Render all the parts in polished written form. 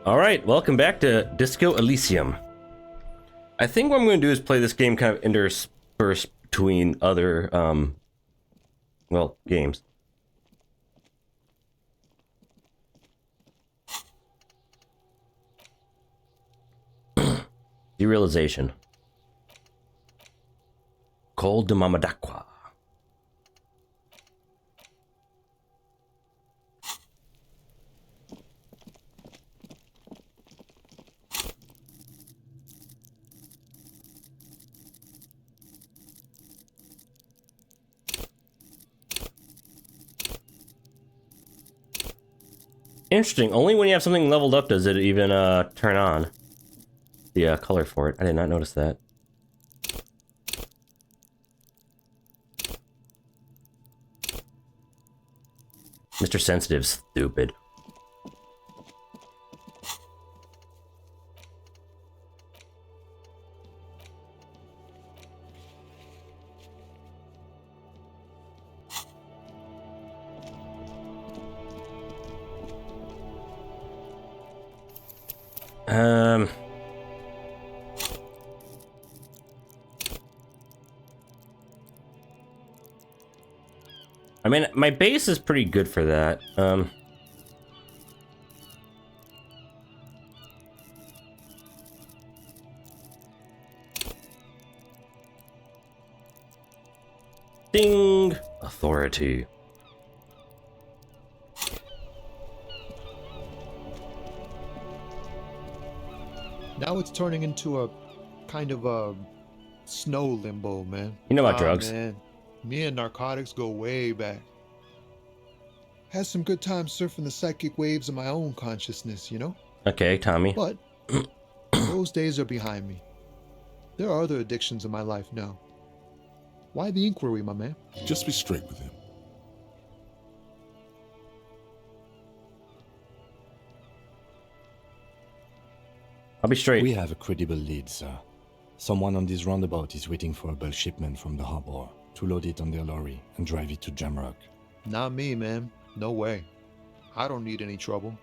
Alright, welcome back to Disco Elysium. I think what I'm going to do is play this game kind of interspersed between other, well, games. Derealization. Col de Mamadaqua. Interesting. Only when you have something leveled up does it even turn on the color for it. I did not notice that. Mr. Sensitive's stupid. I mean, my base is pretty good for that. Ding! Authority. Now it's turning into a kind of a snow limbo, man. You know about drugs. Man. Me and narcotics go way back. Had some good times surfing the psychic waves of my own consciousness, you know? Okay, Tommy. But those days are behind me. There are other addictions in my life now. Why the inquiry, my man? Just be straight with him. I'll be straight. We have a credible lead, sir. Someone on this roundabout is waiting for a bulk shipment from the harbor to load it on their lorry and drive it to Jamrock. Not me, man. No way. I don't need any trouble.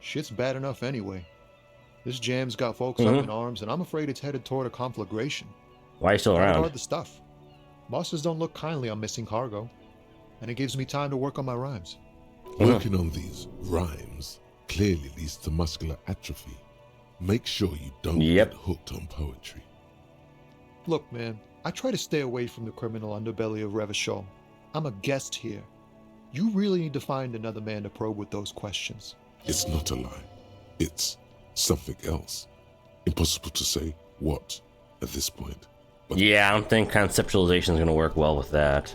Shit's bad enough anyway. This jam's got folks up in arms, and I'm afraid it's headed toward a conflagration. Why are you still around? Guard the stuff. Bosses don't look kindly on missing cargo, and it gives me time to work on my rhymes. Working on these rhymes clearly leads to muscular atrophy. Make sure you don't get hooked on poetry. Look, man, I try to stay away from the criminal underbelly of Revachol. I'm a guest here. You really need to find another man to probe with those questions. It's not a lie. It's something else. Impossible to say what at this point. But yeah, I don't think conceptualization is going to work well with that.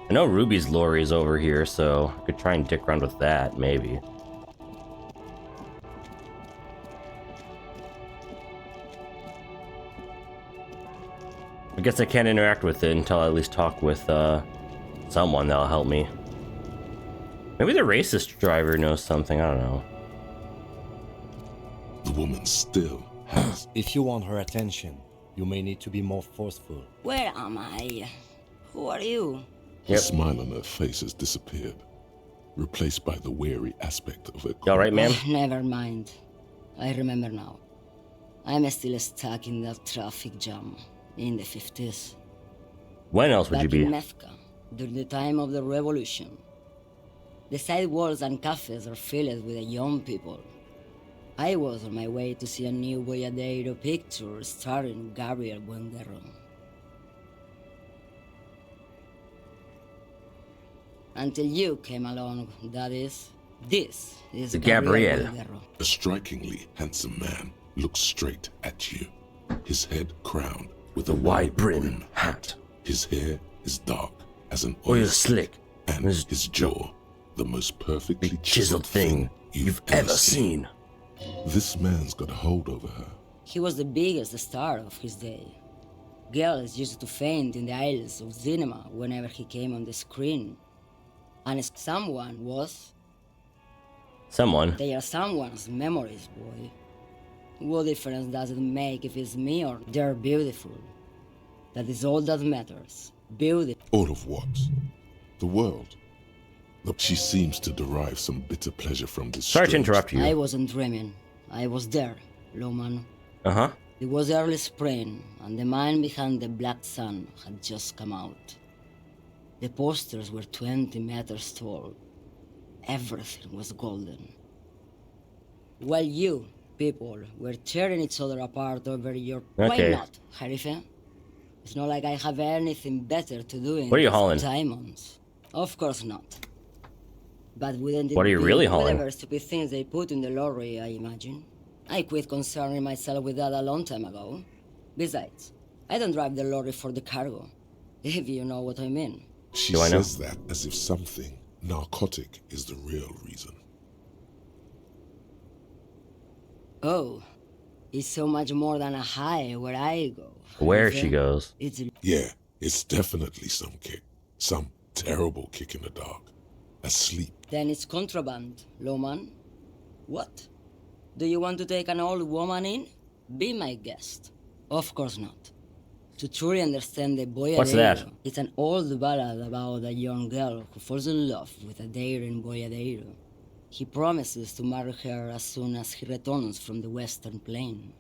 I know Ruby's lorry is over here, so I could try and dick around with that, maybe. I guess I can't interact with it until I at least talk with someone that'll help me. Maybe the racist driver knows something, I don't know. the woman still has. If you want her attention, you may need to be more forceful. Where am I? Who are you? The smile on her face has disappeared, replaced by the weary aspect of her. You alright, ma'am? Never mind. I remember now. I'm still stuck in that traffic jam in the 50s. When else would you Back be? in Mefka, during the time of the revolution. The sidewalks and cafes are filled with young people. I was on my way to see a new Boyadero picture starring Gabriel Buendero. Until you came along, that is. This is Gabriel. Buendero. A strikingly handsome man looks straight at you, his head crowned with a wide brim hat. His hair is dark as an oil slick, and his jaw the most perfectly chiseled thing you've ever seen. This man's got a hold over her. He was the biggest star of his day. Girls used to faint in the aisles of cinema whenever he came on the screen. And someone was... Someone. They are someone's memories, boy. What difference does it make if it's me or they're beautiful? That is all that matters. Beauty. All of what? The world. Look, she seems to derive some bitter pleasure from this. Sorry to strange- interrupt you. I wasn't dreaming. I was there, Lowman. Uh-huh. It was early spring, and the mine behind the Black Sun had just come out. The posters were 20 meters tall. Everything was golden. While you, people, were tearing each other apart over your... Okay. Why not, Harife? It's not like I have anything better to do in What are you these hauling? diamonds. Of course not. But wouldn't it What are you be really hauling? whatever stupid things they put in the lorry, I imagine? I quit concerning myself with that a long time ago. Besides, I don't drive the lorry for the cargo, if you know what I mean. She Do I know? says that as if something narcotic is the real reason. Oh, it's so much more than a high where I go. Where Harife. she goes. It's Yeah, it's definitely some kick. Some terrible kick in the dark. Asleep. Then it's contraband, Lowman. What? Do you want to take an old woman in? Be my guest. Of course not. To truly understand the boyadero, What's that? it's an old ballad about a young girl who falls in love with a daring boyadero. He promises to marry her as soon as he returns from the western plain.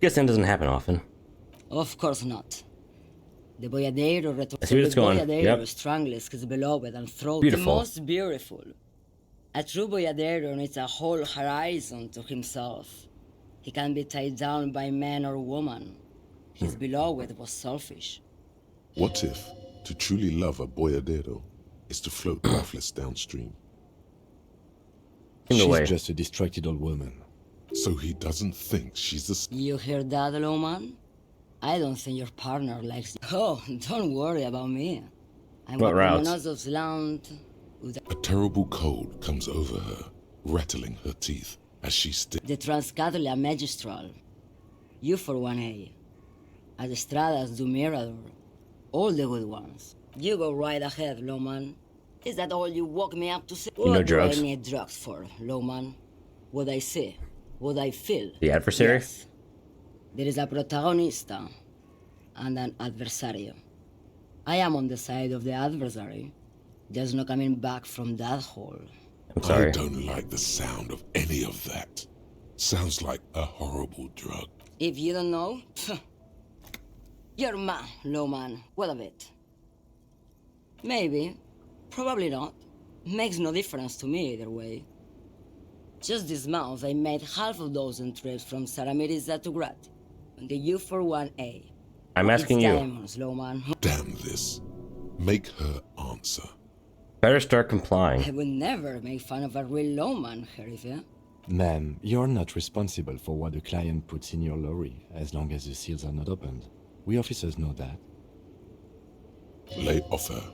Guess that doesn't happen often. Of course not. The boyadero returns. I see where it's going. boyadero Yep. strangles his beloved and throws Beautiful. the most beautiful. A true boyadero needs a whole horizon to himself. He can be tied down by man or woman. His beloved was selfish. What if to truly love a boyadero is to float lifeless downstream? In the She's way. just a distracted old woman. So he doesn't think she's the... You hear that, Lowman? I don't think your partner likes you. Oh, don't worry about me. I'm What routes? of land. A terrible cold comes over her, rattling her teeth as she The Transcatholia Magistral. You for 1A. Adestradas do Mirador. All the good ones. You go right ahead, Lowman. Is that all you woke me up to say? You know What do drugs? I need drugs for, Lowman? What I see, what I feel. The adversary? Yes. There is a protagonista and an adversario. I am on the side of the adversary. There's no coming back from that hole. I'm sorry. I don't like the sound of any of that. Sounds like a horrible drug. If you don't know, you're mad, Lowman. What of it? Maybe. Probably not. Makes no difference to me either way. Just this month, I made half a dozen trips from Saramiriza to Grat. On the U41A. I'm asking It's you. diamonds, Lowman. Damn this. Make her answer. Better start I complying. would never make fun of a real Lowman, Herife. Ma'am, you're not responsible for what the client puts in your lorry, as long as the seals are not opened. We officers know that. Lay off her.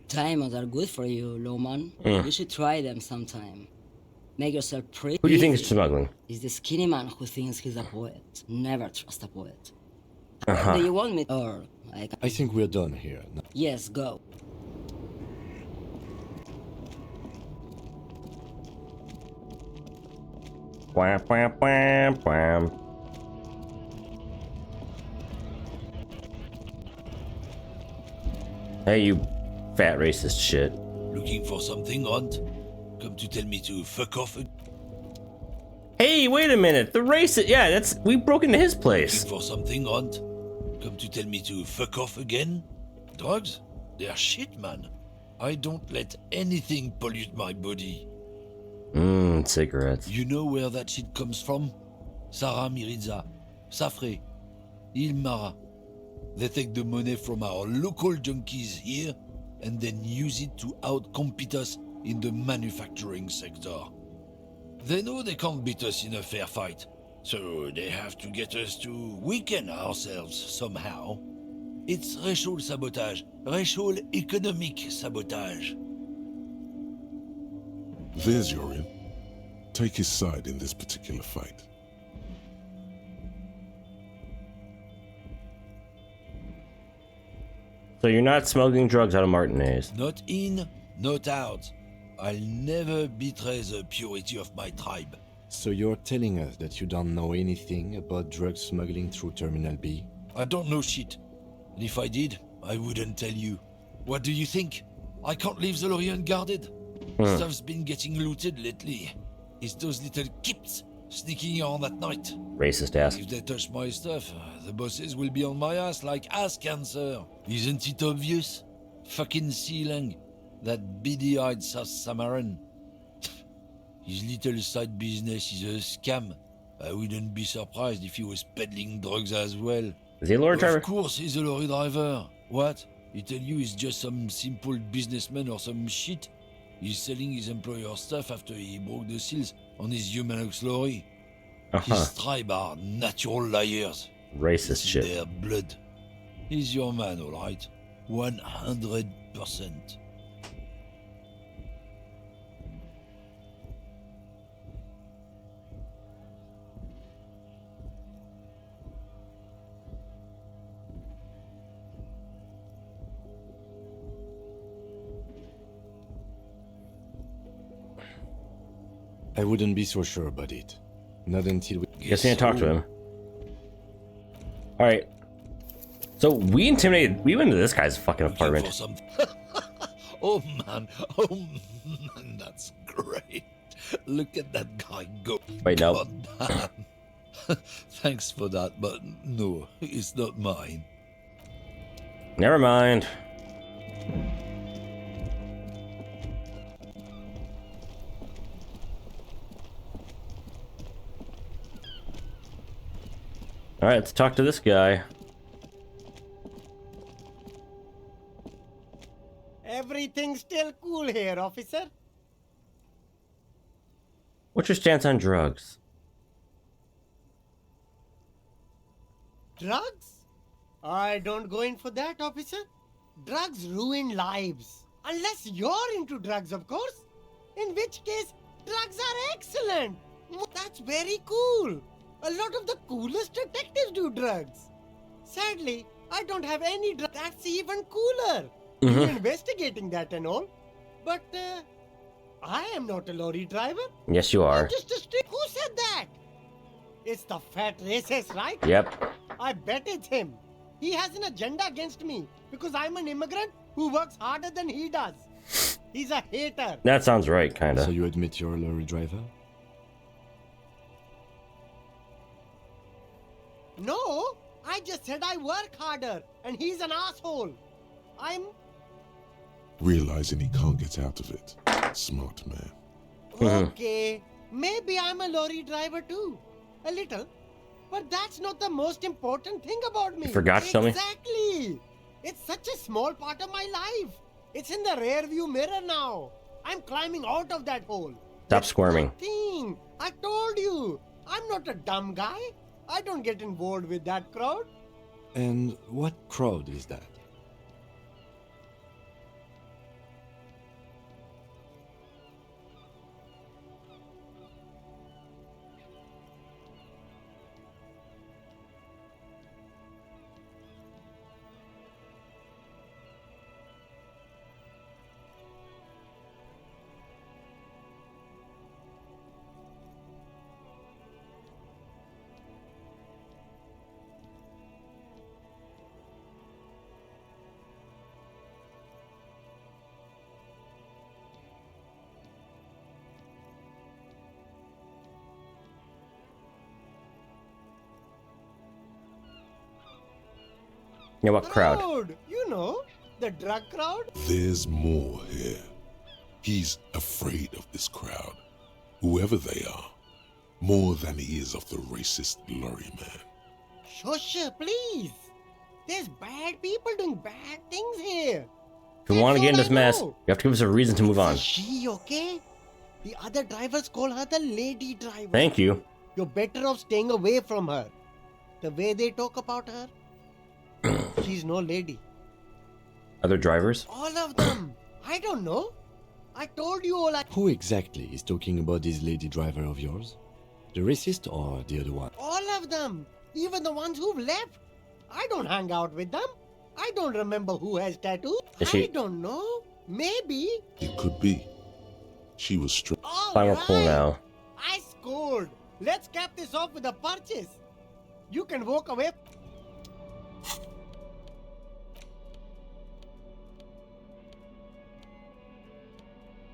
Diamonds are good for you, Lowman. You should try them sometime. Make yourself pretty. Who do you think is easy. smuggling? It's the skinny man who thinks he's a poet. Never trust a poet. Uh-huh. Do you want me? Or I can... I think we're done here. No- Yes, go. Wham, wham, wham, wham. Hey, you fat racist shit. Looking for something, Hunt? Come to tell me to fuck off again? Hey, wait a minute. The racist. Yeah, that's. We broke into his place. Looking for something, Hunt? Come to tell me to fuck off again? Drugs? They're shit, man. I don't let anything pollute my body. Cigarettes. You know where that shit comes from? Sarah Miriza, Safre, Ilmara. They take the money from our local junkies here and then use it to outcompete us in the manufacturing sector. They know they can't beat us in a fair fight, So they have to get us to weaken ourselves somehow. It's racial sabotage, racial economic sabotage. There's Yorin. Take his side in this particular fight. So you're not smuggling drugs out of Martinez. Not in, not out. I'll never betray the purity of my tribe. So you're telling us that you don't know anything about drug smuggling through Terminal B? I don't know shit. And if I did, I wouldn't tell you. What do you think? I can't leave the lorry unguarded. Stuff's been getting looted lately. It's those little kips sneaking around at night. Racist ass. If they touch my stuff, the bosses will be on my ass like ass cancer. Isn't it obvious? Fucking Sealang, that beady-eyed South Samaran. His little side business is a scam. I wouldn't be surprised if he was peddling drugs as well. Is he a lorry driver? Of course he's a lorry driver. What? He tell you he's just some simple businessman or some shit? He's selling his employer's stuff after he broke the seals on his Humanox lorry. His tribe are natural liars. Racist It's in shit. their blood. He's your man, alright? 100%. I wouldn't be so sure about it. Not until we... Guess we didn't talk to him. Alright. So we intimidated. We went into this guy's fucking Looking for apartment. some- oh man, that's great. Look at that guy go. Wait, no. God damn. Thanks for that, but no, it's not mine. Never mind. Alright, let's talk to this guy. Everything's still cool here, officer. What's your stance on drugs? Drugs? I don't go in for that, officer. Drugs ruin lives. Unless you're into drugs, of course. In which case, drugs are excellent. That's very cool. A lot of the coolest detectives do drugs. Sadly, I don't have any drugs. That's even cooler. You investigating that and all. But, I am not a lorry driver. Yes, you are. I'm just a street. Who said that? It's the fat racist, right? Yep. I bet it's him. He has an agenda against me because I'm an immigrant who works harder than he does. He's a hater. That sounds right, kinda. So you admit you're a lorry driver? No, I just said I work harder and he's an asshole. I'm... Realizing he can't get out of it. Smart man. Okay, maybe I'm a lorry driver too. A little. But that's not the most important thing about me. You forgot to tell me? Exactly. It's such a small part of my life. It's in the rear view mirror now. I'm climbing out of that hole. Stop squirming. Nothing. I told you. I'm not a dumb guy. I don't get involved with that crowd. And what crowd is that? Yeah, what crowd? You know, the drug crowd. There's more here. He's afraid of this crowd, whoever they are, more than he is of the racist lorry man. Shush, please. There's bad people doing bad things here. If we want to That's get in all this I mess, know. you have to give us a reason to move on. She, okay? The other drivers call her the lady driver. Thank you. You're better off staying away from her. The way they talk about her, she's no lady. Other drivers? All of them. I don't know. I told you all. Who exactly is talking about this lady driver of yours? The racist or the other one? All of them. Even the ones who've left. I don't hang out with them. I don't remember who has tattoos. Is she- I don't know. Maybe. It could be. She was straight. All Fine, we're cool right. now. I scored. Let's cap this off with a purchase. You can walk away.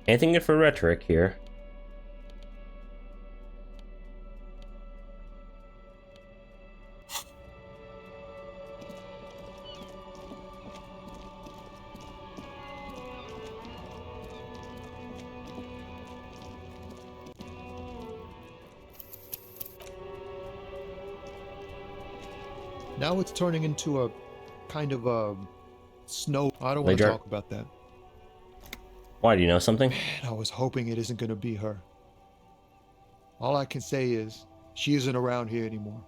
Anything good for rhetoric here? Now it's turning into a kind of a snow. I don't want to Later. talk about that. Why, do you know something? And I was hoping it isn't going to be her. All I can say is, she isn't around here anymore.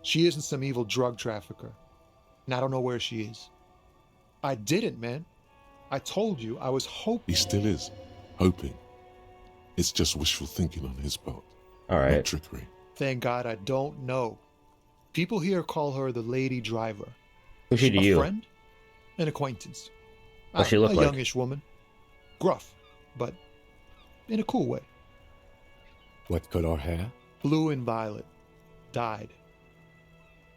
She isn't some evil drug trafficker. And I don't know where she is. I didn't, man. I told you, I was hoping. He still is. Hoping. It's just wishful thinking on his part. All Not right. trickery. Thank God I don't know. People here call her the lady driver. Who's she to A you? friend? An acquaintance. What's she look a like? youngish woman. Gruff, but in a cool way. What color hair? Blue and violet. Dyed.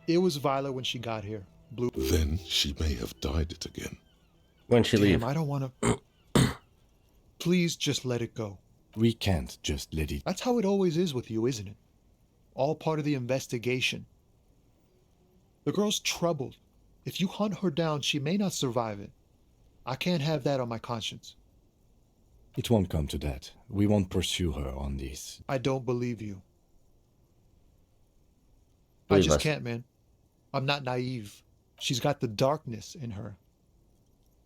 It was violet when she got here. Blue. Then she may have dyed it again. When'd she leave? Damn, I don't want to. Please just let it go. We can't just let it. That's how it always is with you, isn't it? All part of the investigation. The girl's troubled. If you hunt her down, she may not survive it. I can't have that on my conscience. It won't come to that. We won't pursue her on this. I don't believe you. I Believe just us. can't, man. I'm not naive. She's got the darkness in her.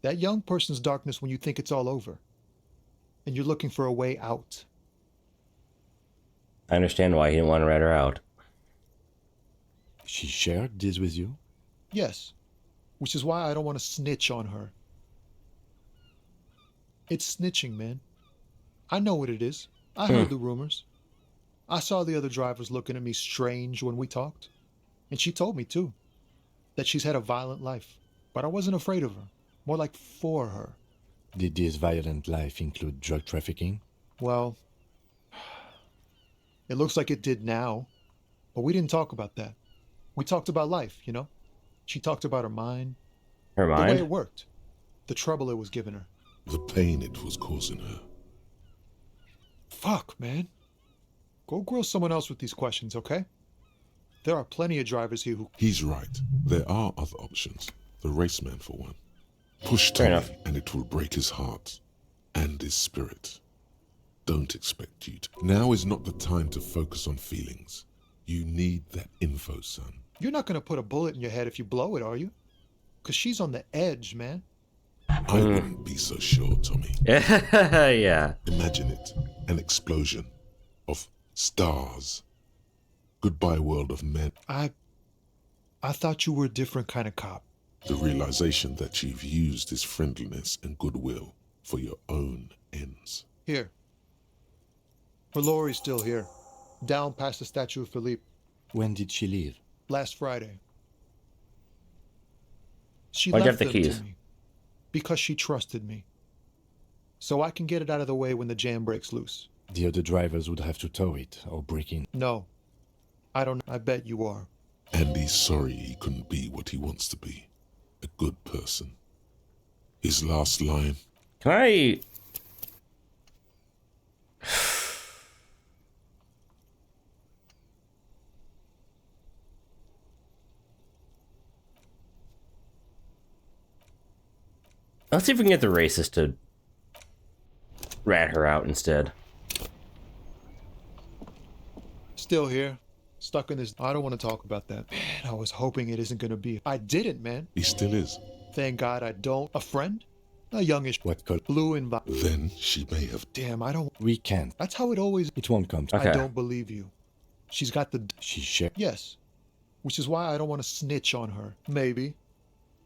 That young person's darkness when you think it's all over. And you're looking for a way out. I understand why he didn't want to rat her out. She shared this with you? Yes. Which is why I don't want to snitch on her. It's snitching, man. I know what it is. I heard the rumors. I saw the other drivers looking at me strange when we talked. And she told me, too, that she's had a violent life. But I wasn't afraid of her. More like for her. Did this violent life include drug trafficking? Well, it looks like it did now. But we didn't talk about that. We talked about life, you know? She talked about her mind. Her The way mind? it worked. The trouble it was giving her. The pain it was causing her. Fuck, man. Go grill someone else with these questions, okay? There are plenty of drivers here who... He's right. There are other options. The raceman, for one. Push Fair Tommy, enough. and it will break his heart and his spirit. Don't expect you to. Now is not the time to focus on feelings. You need that info, son. You're not gonna put a bullet in your head if you blow it, are you? Because she's on the edge, man. I wouldn't be so sure, Tommy. Yeah. Imagine it. An explosion of stars. Goodbye, world of men. I thought you were a different kind of cop. The realization that you've used his friendliness and goodwill for your own ends. Here. Her lorry's still here. Down past the statue of Philippe. When did she leave? Last Friday. She Why'd you left have the them keys? to me. Because she trusted me. So I can get it out of the way when the jam breaks loose. The other drivers would have to tow it or break in. No. I don't... I bet you are. And he's sorry he couldn't be what he wants to be. A good person. His last line, Can I... Let's see if we can get the racist to rat her out instead. Still here. Stuck in this... I don't want to talk about that. Man, I was hoping it isn't going to be... I didn't, man. he still is. Thank God I don't... A friend? A youngish... What color? Blue and... Then she may have. Damn, I don't... We can't. That's how it always... It won't come to Okay. I don't believe you. She's got the... She shared. Yes. Which is why I don't want to snitch on her. Maybe.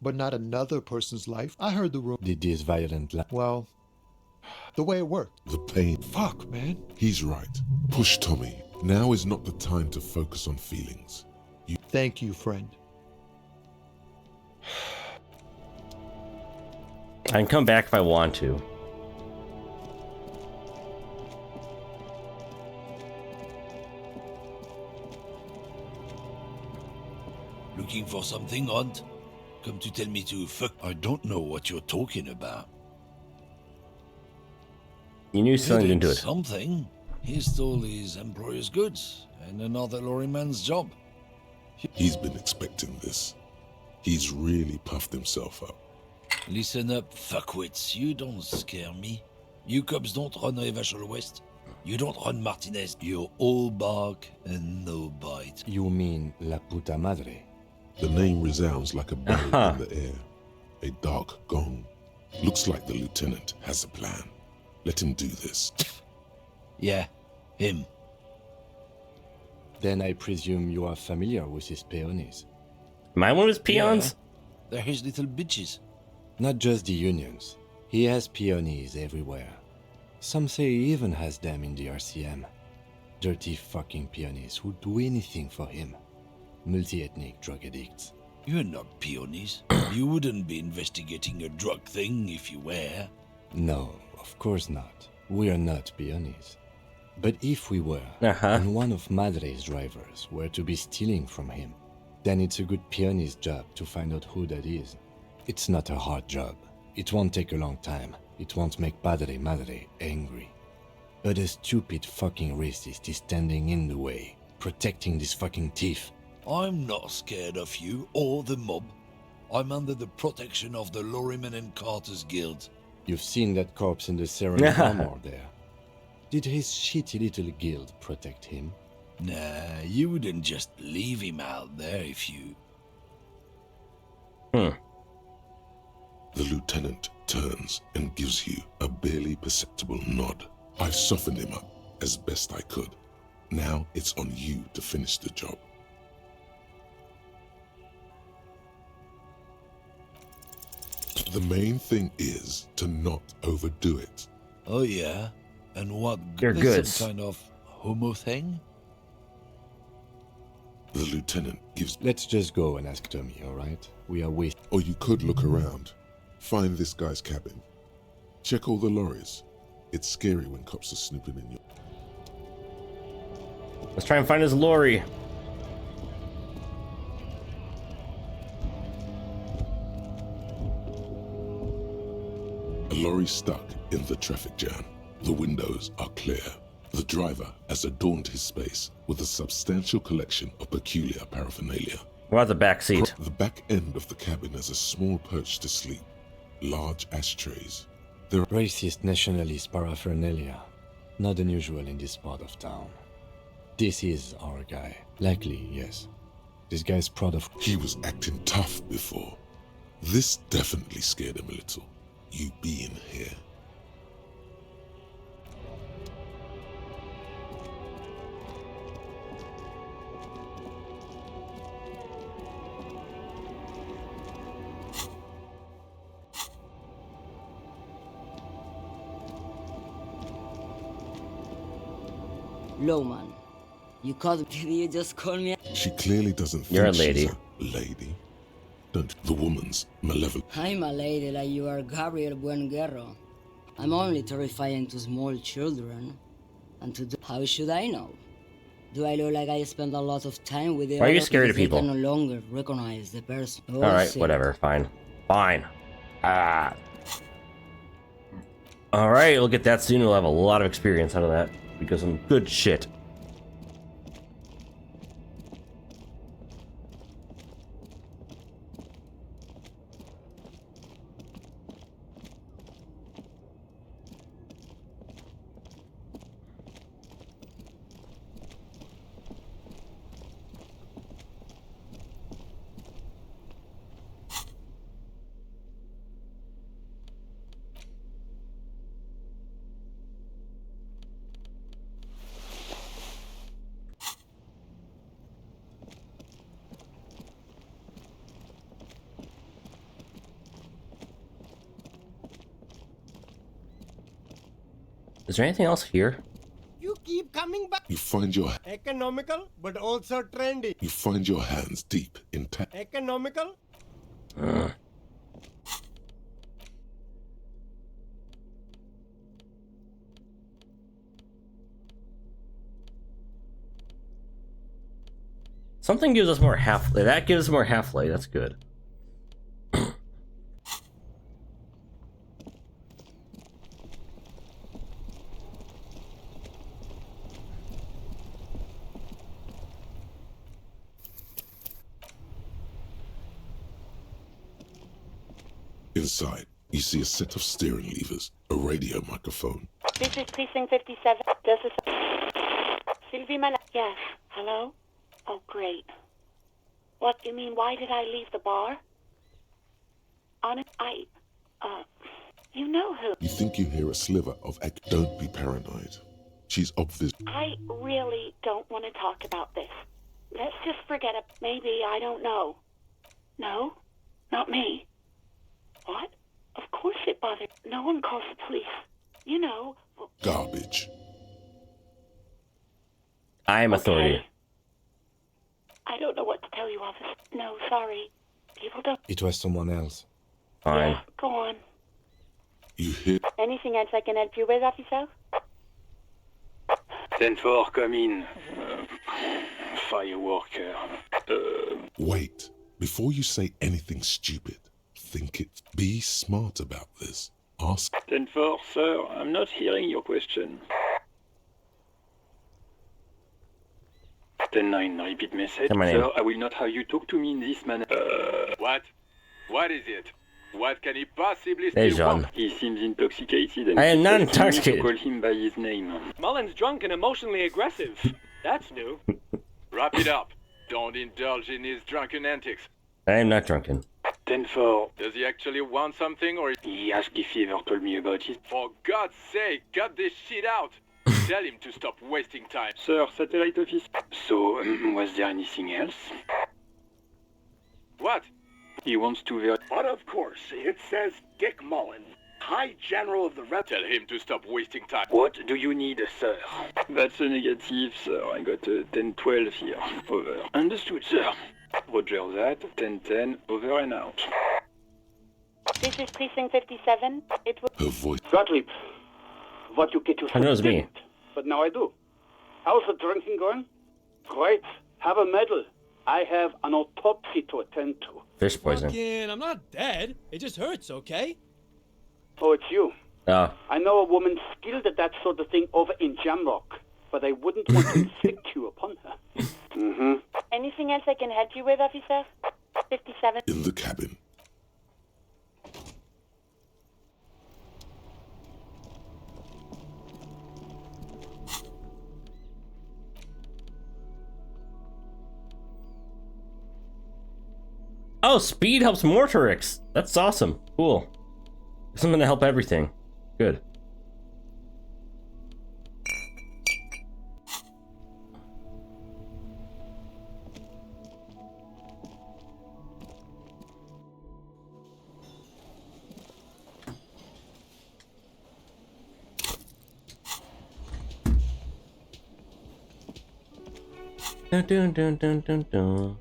But not another person's life. I heard the room. Did this violent Well, the way it worked. The pain. Fuck, man. He's right. Push Tommy. Now is not the time to focus on feelings. Thank you, friend. I can come back if I want to. Looking for something, Hunt? Come to tell me to fuck. I don't know what you're talking about. You knew He something did into it. something. He stole his employer's goods and another lorryman's job. He's been expecting this. He's really puffed himself up. Listen up, fuckwits. You don't scare me. You cops don't run Revachol West. You don't run Martinez. You're all bark and no bite. You mean La Puta Madre? The name resounds like a bell in the air. A dark gong. Looks like the lieutenant has a plan. Let him do this. Yeah, him. Then I presume you are familiar with his peonies. Am I one of his peons? Yeah, they're his little bitches. Not just the unions. He has peonies everywhere. Some say he even has them in the RCM. Dirty fucking peonies who'd do anything for him. Multi-ethnic drug addicts. You're not peonies. You wouldn't be investigating a drug thing if you were. No, of course not. We are not peonies. But if we were, and one of Madre's drivers were to be stealing from him, then it's a good peony's job to find out who that is. It's not a hard job. It won't take a long time. It won't make Padre Madre angry. But a stupid fucking racist is standing in the way, protecting this fucking thief. I'm not scared of you or the mob. I'm under the protection of the Lorrymen and Carters Guild. You've seen that corpse in the Seraph armor there. Did his shitty little guild protect him? Nah, you wouldn't just leave him out there if you... The lieutenant turns and gives you a barely perceptible nod. I've softened him up as best I could. Now it's on you to finish the job. The main thing is to not overdo it. Oh yeah? And what? You're There's good. some kind of homo thing? The lieutenant gives... Let's just go and ask Tommy, alright? We are waiting. Or you could look around. Find this guy's cabin. Check all the lorries. It's scary when cops are snooping in your... Let's try and find his lorry. A lorry stuck in the traffic jam. The windows are clear. The driver has adorned his space with a substantial collection of peculiar paraphernalia. What about the back seat? The back end of the cabin has a small perch to sleep. Large ashtrays. There are... Racist nationalist paraphernalia. Not unusual in this part of town. This is our guy. Likely, yes. This guy's proud of... He was acting tough before. This definitely scared him a little. You being here. Lowman, you called. Did you just call me? She clearly doesn't think You're a she's lady. a lady. Don't... The woman's malevolent. I'm a lady like you are, Gabriel Buenguerro. I'm only terrifying to small children. And to do... How should I know? Do I look like I spend a lot of time with the Why are you others scared of because people? They can no longer recognize the person. Oh, Alright, see. whatever. Fine. Fine. Alright, we'll get that soon. We'll have a lot of experience out of that. Because some good shit. Is there anything else here? You keep coming back. You find your Economical, but also trendy. you find your hands deep in Economical? Something gives us more half-light. That gives us more half-light. That's good. Inside, you see a set of steering levers, a radio microphone. This is Precinct 57. This is Sylvie Mal. Yes. Hello? Oh, great. What, you mean, why did I leave the bar? You know who? You think you hear a sliver of Don't be paranoid. She's obvious. I really don't want to talk about this. Let's just forget it. Maybe, I don't know. No? Not me. What? Of course it bothered. No one calls the police. You know. Garbage. I am authority. Okay. I don't know what to tell you, officer. No, sorry. People don't. It was someone else. Fine. Yeah, go on. You hear Anything else I can help you with, officer? 10-4, come in. Fireworker. Wait. Before you say anything stupid, think it. Be smart about this. Ask 10-4, sir, I'm not hearing your question. 10-9, repeat message. Come on Sir, in. I will not have you talk to me in this manner. What? What is it? What can he possibly Hey, still John. want? He seems intoxicated and I am not he tells me intoxicated. to call him by his name. Mullen's drunk and emotionally aggressive. That's new. Wrap it up. Don't indulge in his drunken antics. I am not drunken. 10-4, Does he actually want something or... he asked if he ever told me about it. For God's sake, cut this shit out! Tell him to stop wasting time. Sir, satellite office. So, was there anything else? What? He wants to ver- But of course, it says Dick Mullen, High General of the Red. Tell him to stop wasting time. What do you need, sir? That's a negative, sir. I got a 10-12 here. Over. Understood, sir. Roger that. 10-10, over and out. This is Precinct 57. It was... her voice. Gottlieb, what you get I know it's me. didn't, but now I do. How's the drinking going? Great. Have a medal. I have an autopsy to attend to. Fish poisoning. Fucking, I'm not dead. It just hurts, okay? Oh, it's you. Oh. I know a woman skilled at that sort of thing over in Jamrock, but I wouldn't want to inflict you upon her. Mm-hmm. Anything else I can help you with, officer? 57. In the cabin. Oh, speed helps Mortarix. That's awesome. Cool. Something to help everything. Good. Dun dun dun dun dun dun.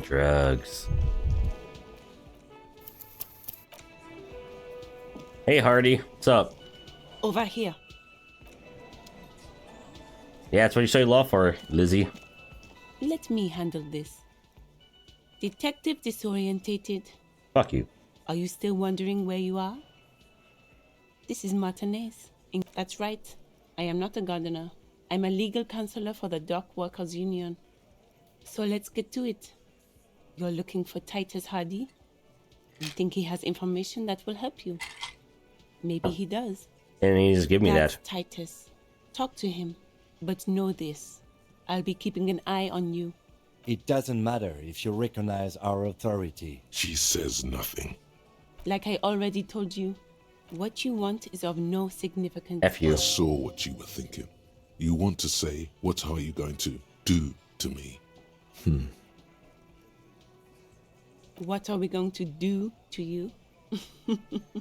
Drugs. Hey, Hardy. What's up? Over here. Yeah, that's what you studied law for, Lizzie. Let me handle this. Detective disorientated. Fuck you. Are you still wondering where you are? This is Martinez. That's right. I am not a gardener. I'm a legal counselor for the Dock Workers Union. So let's get to it. You're looking for Titus Hardy? You think he has information that will help you? Maybe he does. And he just give me That's that. Titus. Talk to him. But know this. I'll be keeping an eye on you. It doesn't matter if you recognize our authority. She says nothing. Like I already told you, what you want is of no significance. F you. I saw what you were thinking. You want to say, what are you going to do to me? What are we going to do to you?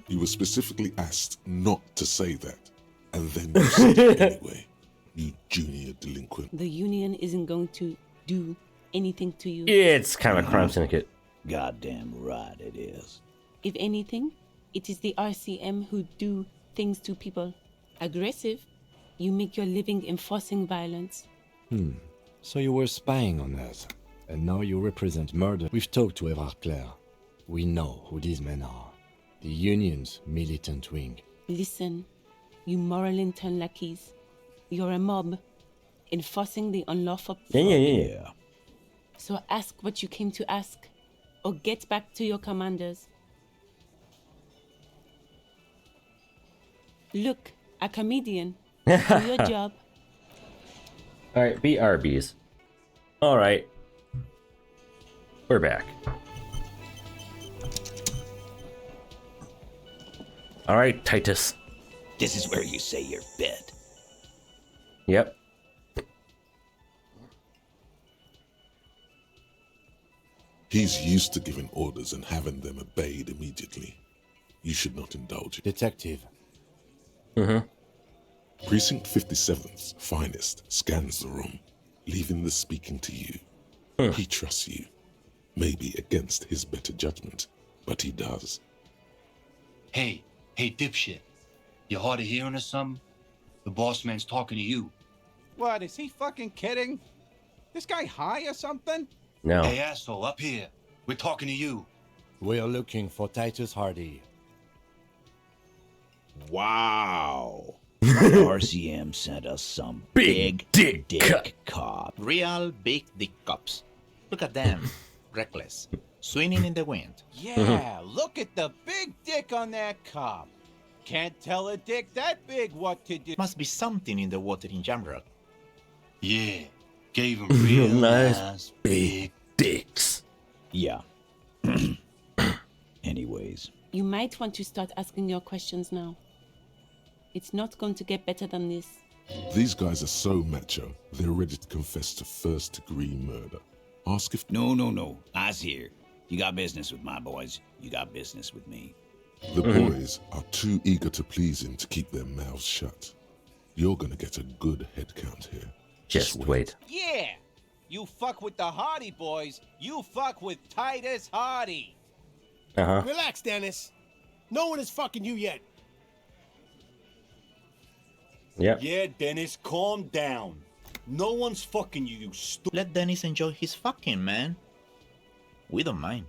You were specifically asked not to say that, and then you said it anyway, you junior delinquent. The Union isn't going to do anything to you. It's kind of a crime syndicate. Goddamn right it is. If anything, it is the RCM who do things to people. Aggressive. You make your living enforcing violence. So you were spying on us, and now you represent murder. We've talked to Everard Claire. We know who these men are. The Union's militant wing. Listen, you moral intern lackeys. You're a mob, enforcing the unlawful... Yeah. So ask what you came to ask, or get back to your commanders. Look, a comedian. Do your job. Alright, be Arby's. Alright. We're back. Alright, Titus. This is where you say your bed. Yep. He's used to giving orders and having them obeyed immediately. You should not indulge it. Detective. Precinct 57's finest scans the room, leaving the speaking to you. He trusts you. Maybe against his better judgment, but he does. Hey, dipshit. You hard of hearing or something? The boss man's talking to you. What, is he fucking kidding? This guy high or something? No. Hey, asshole, up here. We're talking to you. We're looking for Titus Hardy. Wow. RCM sent us some big dick cop. Real big dick cops. Look at them. Reckless. Swinging in the wind. Yeah, look at the big dick on that cop. Can't tell a dick that big what to do. Must be something in the water in Jamrock. Yeah, gave him real nice big dicks. Yeah. Anyways. You might want to start asking your questions now. It's not going to get better than this. These guys are so macho, they're ready to confess to first-degree murder. Ask if... No. I's here. You got business with my boys. You got business with me. The boys are too eager to please him to keep their mouths shut. You're gonna get a good head count here. Just wait. Yeah! You fuck with the Hardy boys, you fuck with Titus Hardy. Relax, Dennis. No one is fucking you yet. Yep. Yeah, Dennis, calm down. No one's fucking you, you stupid. Let Dennis enjoy his fucking, man. We don't mind.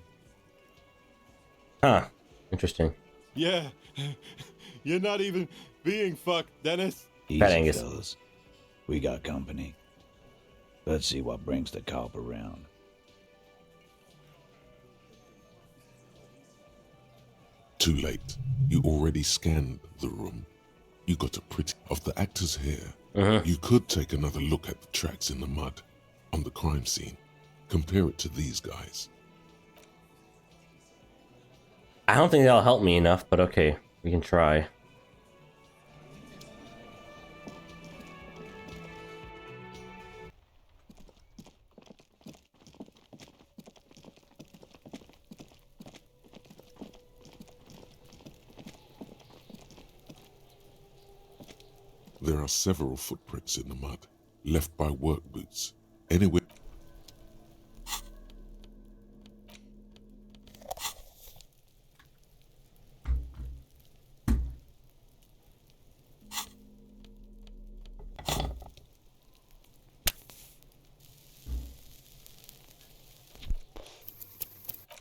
Huh. Interesting. Yeah. You're not even being fucked, Dennis. Easy, fellas. We got company. Let's see what brings the cop around. Too late. You already scanned the room. You got a pretty... Of the actors here, you could take another look at the tracks in the mud on the crime scene. Compare it to these guys. I don't think that'll help me enough, but okay, we can try. There are several footprints in the mud, left by work boots. Anyway...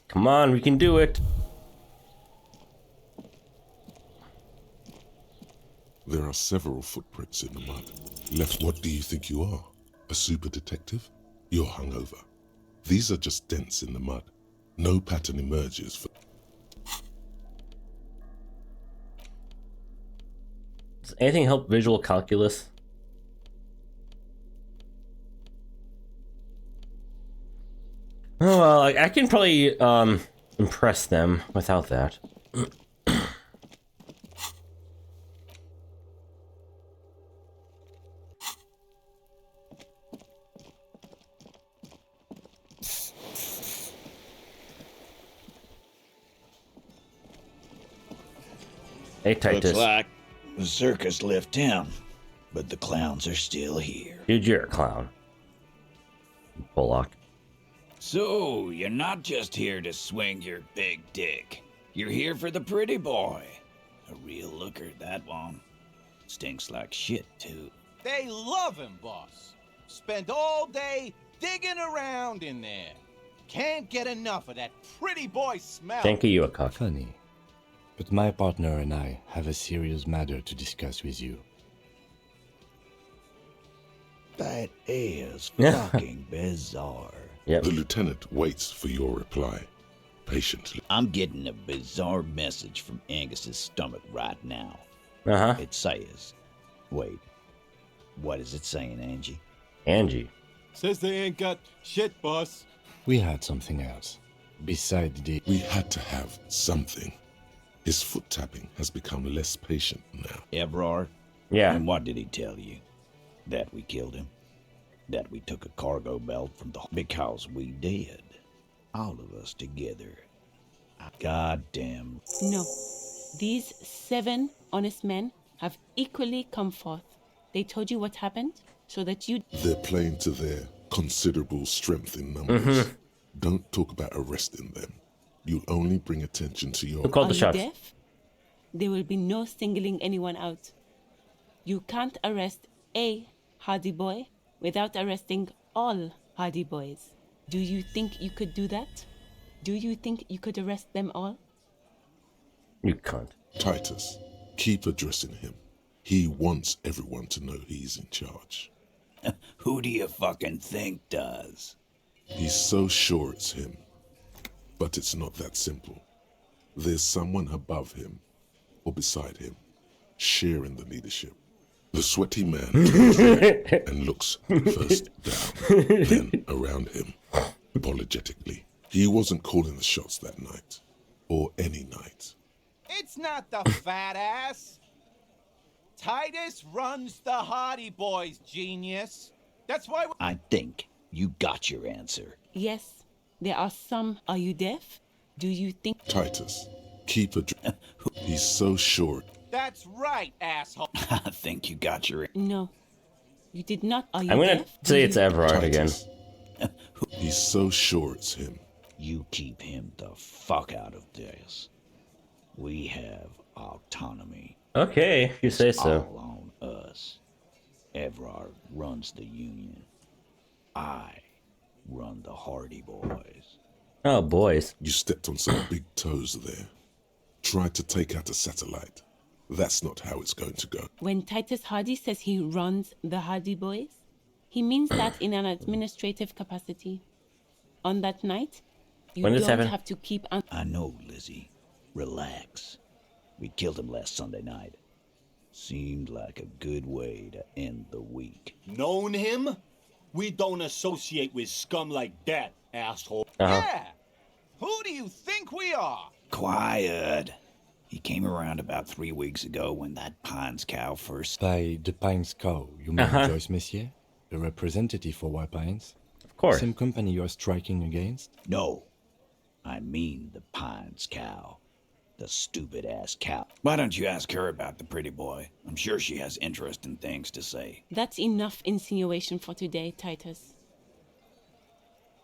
Come on, we can do it. There are several footprints in the mud. Left, what do you think you are? A super detective? You're hungover. These are just dents in the mud. No pattern emerges for... Does anything help visual calculus? Oh, well, I can probably impress them without that. Hey, Titus. Looks like the circus left town, but the clowns are still here. Dude, you're a clown. Bullock. So, you're not just here to swing your big dick. You're here for the pretty boy. A real looker, that one. Stinks like shit, too. They love him, boss. Spend all day digging around in there. Can't get enough of that pretty boy smell. Thank you, a cock. Funny. But my partner and I have a serious matter to discuss with you. That is fucking bizarre. Yep. The lieutenant waits for your reply, patiently. I'm getting a bizarre message from Angus's stomach right now. Uh-huh. It says... Wait. What is it saying, Angie? Angie. Says they ain't got shit, boss. We had something else. Besides the... We had to have something. His foot tapping has become less patient now. Evrard? Yeah. And what did he tell you? That we killed him? That we took a cargo belt from the... Because we did. All of us together. Goddamn. No. These 7 honest men have equally come forth. They told you what happened so that you... They're playing to their considerable strength in numbers. Mm-hmm. Don't talk about arresting them. You'll only bring attention to your... Who called the Are shots? you deaf? There will be no singling anyone out. You can't arrest a Hardy Boy without arresting all Hardy Boys. Do you think you could do that? Do you think you could arrest them all? You can't. Titus, keep addressing him. He wants everyone to know he's in charge. Who do you fucking think does? He's so sure it's him. But it's not that simple. There's someone above him, or beside him, sharing the leadership. The sweaty man turns around and looks first down, then around him, apologetically. He wasn't calling the shots that night, or any night. It's not the fat ass. Titus runs the Hardy Boys, genius. That's why... I think you got your answer. Yes, there are some. Are you deaf? Do you think... Titus, keep he's so short. That's right, asshole. I think you got your... No, you did not. Are you I'm gonna deaf? say it's Everard again. He's so sure it's him. You keep him the fuck out of this. We have autonomy. Okay, if you say so. All on us. Everard runs the Union. I run the Hardy Boys. Oh, boys. You stepped on some big toes there. Tried to take out a satellite. That's not how it's going to go. When Titus Hardy says he runs the Hardy Boys, he means that in an administrative capacity. On that night, you don't have to keep... I know, Lizzie. Relax. We killed him last Sunday night. Seemed like a good way to end the week. Known him? We don't associate with scum like that, asshole. Yeah! Who do you think we are? Quiet. He came around about 3 weeks ago when that Pines cow first... By the Pines cow, you mean Joyce Messier? The representative for White Pines? Of course. Same company you're striking against? No. I mean the Pines cow. The stupid-ass cow. Why don't you ask her about the pretty boy? I'm sure she has interesting things to say. That's enough insinuation for today, Titus.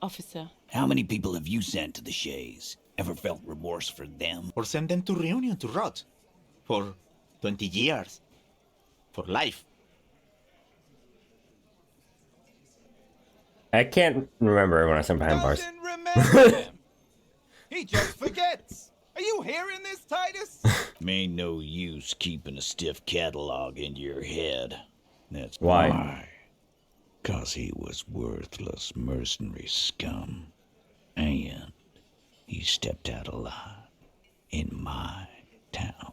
Officer. How many people have you sent to the Shays? Ever felt remorse for them? Or send them to Reunion to rot. For 20 years. For life. I can't remember when I sent behind bars. Remember him. He just forgets. Are you hearing this, Titus? Ain't no use keeping a stiff catalog in your head. That's why. 'Cause he was worthless mercenary scum. And he stepped out alive in my town.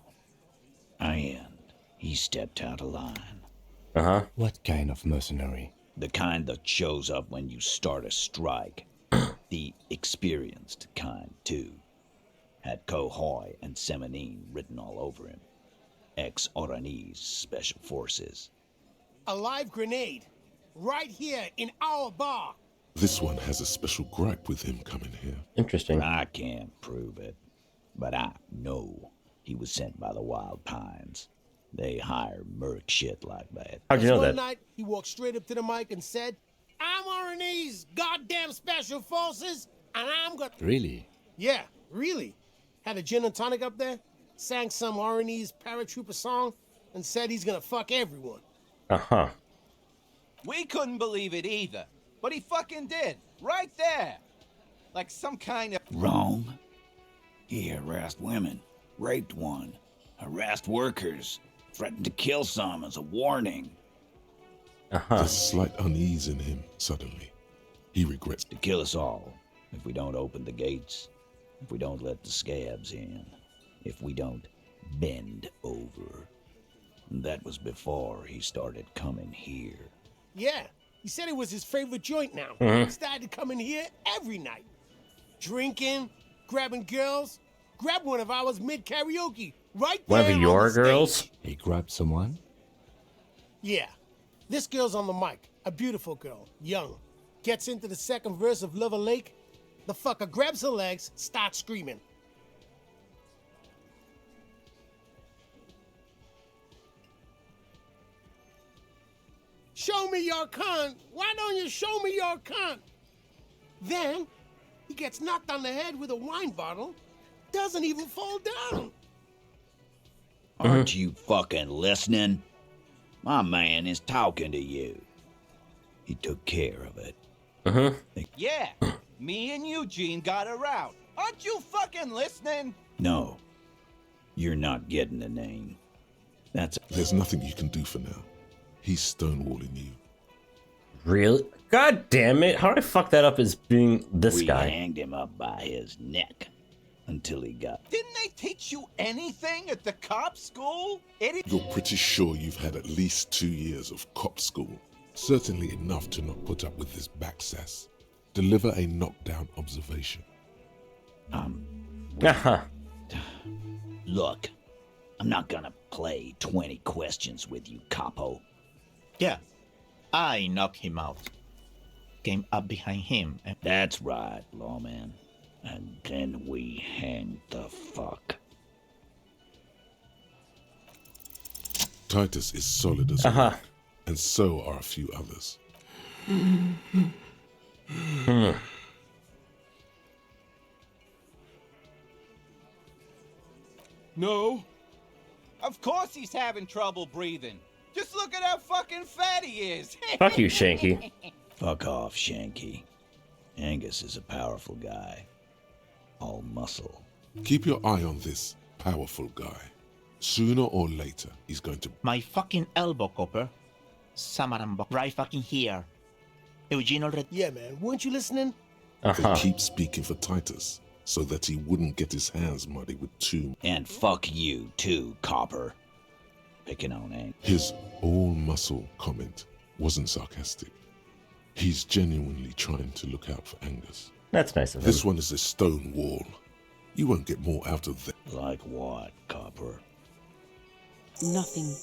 And he stepped out of line. Uh-huh. What kind of mercenary? The kind that shows up when you start a strike. The experienced kind, too. Had Cohoy and Semenine written all over him. Ex-Oranese Special Forces. A live grenade. Right here in our bar. This one has a special gripe with him coming here. Interesting. I can't prove it, but I know. He was sent by the Wild Pines. They hire merc shit like that. How'd you know that? One night, he walked straight up to the mic and said, I'm RNE's goddamn special forces, and I'm gonna... Really? Yeah, really. Had a gin and tonic up there, sang some RNE's paratrooper song, and said he's gonna fuck everyone. Uh-huh. We couldn't believe it either, but he fucking did, right there. Like some kind of... Wrong. He harassed women, raped one, harassed workers, threatened to kill some as a warning. There's slight unease in him suddenly. He regrets to kill us all if we don't open the gates, if we don't let the scabs in, if we don't bend over. And that was before he started coming here. Yeah, he said it was his favorite joint now. He started coming here every night. Drinking, grabbing girls. Grabbed one of ours mid-karaoke, right there. One of your girls? He grabbed someone? Yeah. This girl's on the mic. A beautiful girl, young. Gets into the second verse of Lover Lake. The fucker grabs her legs, starts screaming. Show me your cunt. Why don't you show me your cunt? Then, he gets knocked on the head with a wine bottle. Doesn't even fall down. Aren't you fucking listening? My man is talking to you. He took care of it. Yeah, me and Eugene got her out. Aren't you fucking listening? No, you're not getting the name. There's nothing you can do for now. He's stonewalling you. Really? God damn it. How did I fuck that up as being this guy? We hanged him up by his neck until he got... Didn't they teach you anything at the cop school? You're pretty sure you've had at least 2 years of cop school. Certainly enough to not put up with this backsass. Deliver a knockdown observation. Look, I'm not gonna play 20 questions with you, capo. Yeah, I knocked him out. Came up behind him and... That's right, lawman. And then we hanged the fuck. Titus is solid as rock, and so are a few others. No. Of course he's having trouble breathing. Just look at how fucking fat he is. Fuck you, Shanky. Fuck off, Shanky. Angus is a powerful guy. All muscle. Keep your eye on this powerful guy. Sooner or later, he's going to... My fucking elbow, Copper. Samarambok, right fucking here. Eugene already... Yeah, man, weren't you listening? They keep speaking for Titus, so that he wouldn't get his hands muddy with two... And fuck you, too, Copper. Picking on Angus. His all-muscle comment wasn't sarcastic. He's genuinely trying to look out for Angus. That's nice of him. This one is a stone wall. You won't get more out of that. Like what, Copper? Nothing.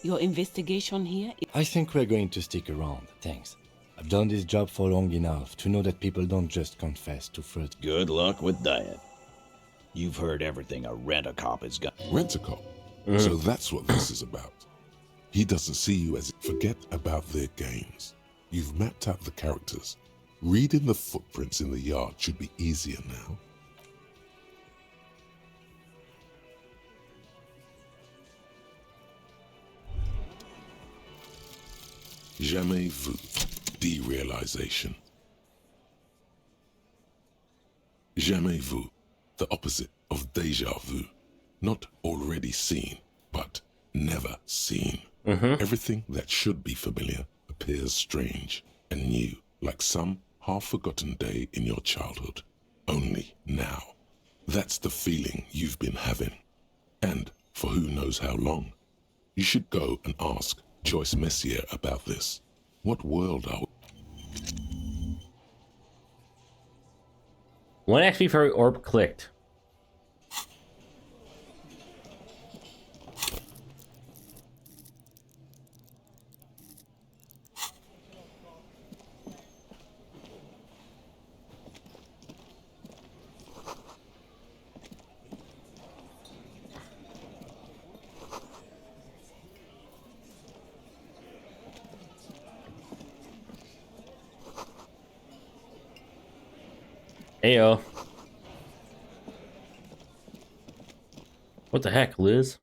Your investigation here... I think we're going to stick around, thanks. I've done this job for long enough to know that people don't just confess to first... Good luck with that. You've heard everything a rent-a-cop has got. Rent-a-cop? So that's what this is about. He doesn't see you as... Forget about their games. You've mapped out the characters. Reading the footprints in the yard should be easier now. Jamais vu. Derealization. Jamais vu. The opposite of déjà vu. Not already seen, but never seen. Everything that should be familiar appears strange and new, like some half-forgotten day in your childhood. Only now. That's the feeling you've been having. And for who knows how long. You should go and ask Joyce Messier about this. What world are we? One XP for every orb clicked. Heyo. What the heck, Liz?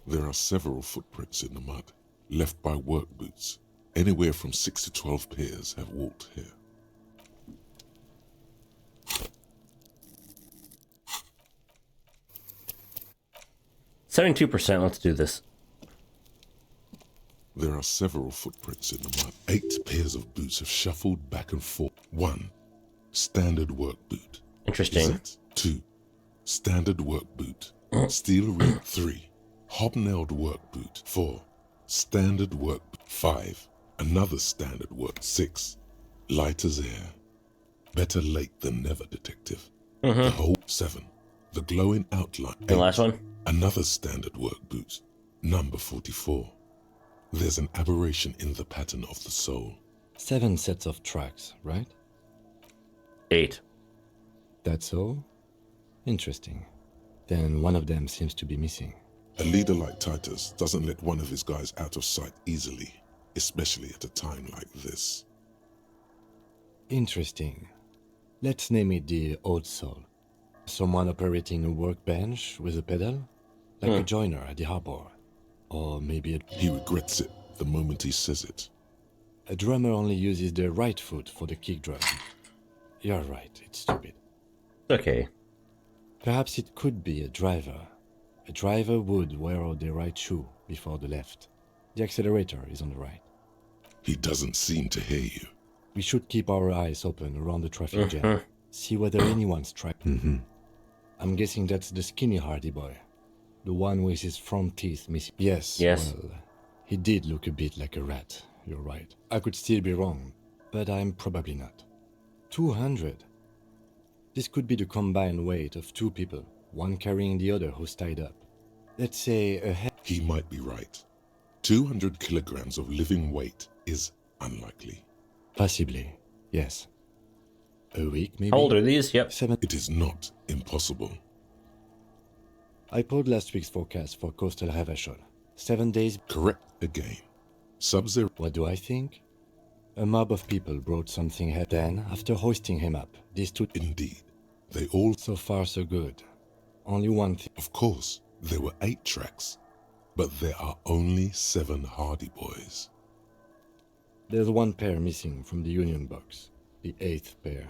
There are several footprints in the mud, left by work boots. Anywhere from 6 to 12 pairs have walked here. %. Let's do this. There are several footprints in the mud. 8 pairs of boots have shuffled back and forth. 1. Standard work boot. Interesting. 2. Standard work boot. Steel ring. 3. Hobnailed work boot. 4. Standard work boot. 5. Another standard work. 6. Light as air. Better late than never, detective. The whole. 7. The glowing outline. 8. The last one? Another standard work boot. Number 44. There's an aberration in the pattern of the sole. 7 sets of tracks, right? 8. That's all? Interesting. Then one of them seems to be missing. A leader like Titus doesn't let one of his guys out of sight easily, especially at a time like this. Interesting. Let's name it the Old Soul. Someone operating a workbench with a pedal? Like a joiner at the harbor. Or maybe He regrets it the moment he says it. a drummer only uses their right foot for the kick drum. You're right, it's stupid. Okay. Perhaps it could be a driver. A driver would wear out the right shoe before the left. The accelerator is on the right. He doesn't seem to hear you. We should keep our eyes open around the traffic jam. See whether anyone's trapped. I'm guessing that's the skinny Hardy boy. The one with his front teeth missing. Yes. Well, he did look a bit like a rat. You're right. I could still be wrong, but I'm probably not. 200. This could be the combined weight of 2 people, one carrying the other who's tied up. Let's say a head. He might be right. 200 kilograms of living weight is unlikely. Possibly, yes. A week, maybe? How old are these? Yep. 7. It is not impossible. I pulled last week's forecast for coastal Havashol. 7 days. Correct again. Sub-zero. What do I think? A mob of people brought something head. Then, after hoisting him up, these 2. Indeed. They all. So far, so good. Only one thing. Of course, there were 8 tracks, but there are only 7 Hardy boys. There's 1 pair missing from the Union box. The 8th pair.